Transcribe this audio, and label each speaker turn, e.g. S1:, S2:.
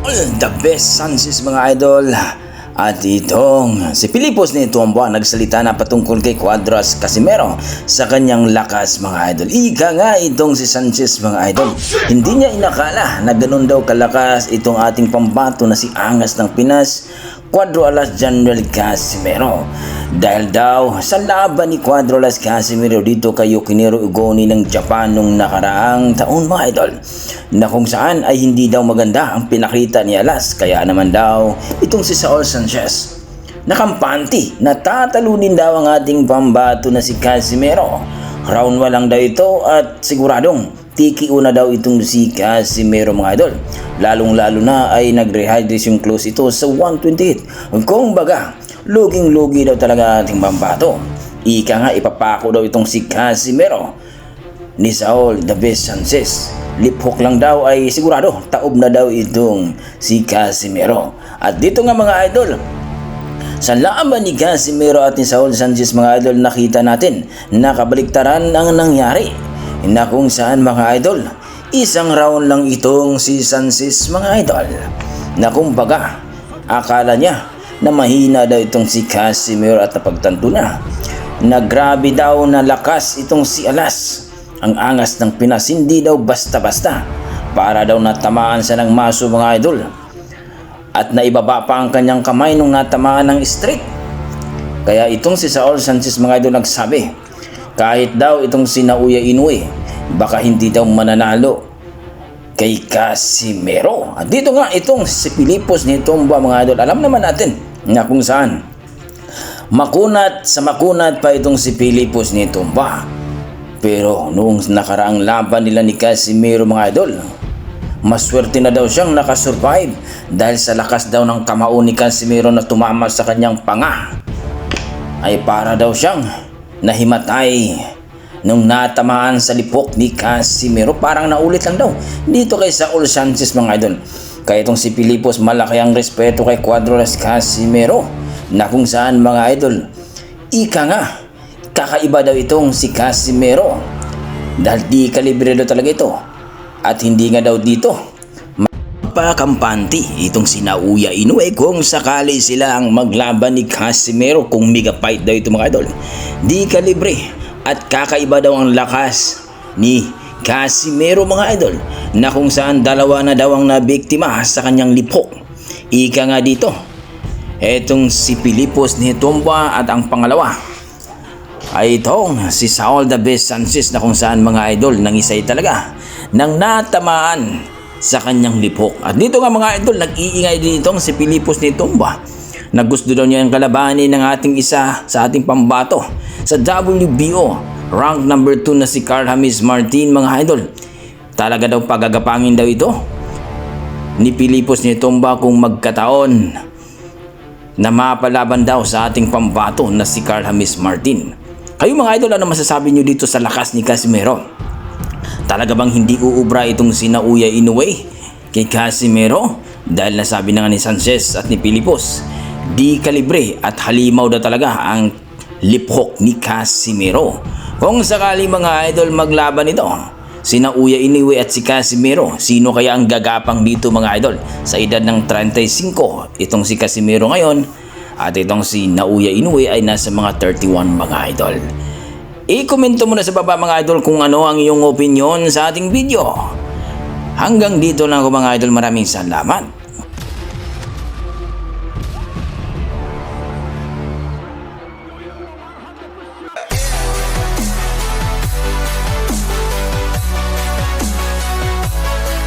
S1: the best Sanchez mga idol. At itong si Pilipos nito ang buwan nagsalita na patungkol kay Cuadras Casimero sa kanyang lakas mga idol. Ika nga itong si Sanchez mga idol. Hindi niya inakala na ganun daw kalakas itong ating pambato na si Angas ng Pinas, Cuadro Alas General Casimero. Dahil daw sa laban ni Cuadro Alas Casimero dito kay Yukinoru Ugoni ng Japan nung nakaraang taon mga idol, na kung saan ay hindi daw maganda ang pinakita ni Alas. Kaya naman daw itong si Saul Sanchez nakampanti na tatalunin daw ang ating pambato na si Casimero. Round 1 lang daw ito at siguradong tiki una daw itong si Casimero mga idol. Lalong-lalo na ay nag-rehydration close ito sa 128. Kung baga, luging-lugi daw talaga ating pambato. Ika nga ipapako daw itong si Casimero ni Saul the best Sanchez. Lip hook lang daw ay sigurado taob na daw itong si Casimero. At dito nga mga idol, sa laban ni Casimero at ni Saul Sanchez mga idol, nakita natin na kabaliktaran ang nangyari, na kung saan mga idol, isang round lang itong si Sanchez mga idol, na kumbaga akala niya na mahina daw itong si Casimero at napagtanto na grabe daw na lakas itong si Alas. Ang Angas ng Pinas hindi daw basta-basta, para daw natamaan siya ng maso mga idol, at naibaba pa ang kanyang kamay nung natamaan ng straight. Kaya itong si Saul Sanchez mga idol nagsabi, kahit daw itong si Naoya Inoue baka hindi daw mananalo kay Casimero. At dito nga itong si Pilipos nitong mga idol, alam naman natin na kung saan makunat pa itong si Pilipos nitong pero noong nakaraang laban nila ni Casimero mga idol, maswerte na daw siyang nakasurvive dahil sa lakas daw ng kamao ni Casimero na tumama sa kanyang panga, ay para daw siyang nahimatay nung natamaan sa lipok ni Casimero. Parang naulit lang daw dito kay Saul Sanchez mga idol. Kaya itong si Pilipos malaki ang respeto kay Cuadro Alas Casimero, na kung saan mga idol, ika nga kakaiba daw itong si Casimero dahil di kalibre daw talaga ito. At hindi nga daw dito mapakampante itong si Naoya Inoue kung sakali sila ang maglaban ni Casimero, kung mega fight daw ito mga idol. Di kalibre at kakaiba daw ang lakas ni Casimero mga idol, na kung saan dalawa na daw ang nabiktima sa kanyang lipok. Ika nga dito etong si Pilipos ni Tomba, at ang pangalawa ay itong si Saul the best Sanchez, na kung saan mga idol nangisay talaga nang natamaan sa kanyang lipok. At dito nga mga idol, nag-iingay din itong si Pilipos ni Tomba na gusto daw niya ang kalabanin ng ating isa sa ating pambato sa WBO rank number 2 na si Carl James Martin mga idol. Talaga daw pagagapangin daw ito ni Pilipos ni Tomba kung magkataon na mapalaban daw sa ating pambato na si Carl James Martin. Kayo mga idol, ano masasabi nyo dito sa lakas ni Casimero? Talaga bang hindi uubra itong si Naoya Inoue kay Casimero? Dahil nasabi na nga ni Sanchez at ni Pilipos, di kalibre at halimaw daw talaga ang lip hook ni Casimero. Kung sakali mga idol maglaban ito, si Naoya Inoue at si Casimero, sino kaya ang gagapang dito mga idol? Sa edad ng 35, itong si Casimero ngayon, at itong si Naoya Inoue ay nasa mga 31 mga idol. I-komento mo na sa baba mga idol kung ano ang iyong opinion sa ating video. Hanggang dito lang ako mga idol, maraming salamat.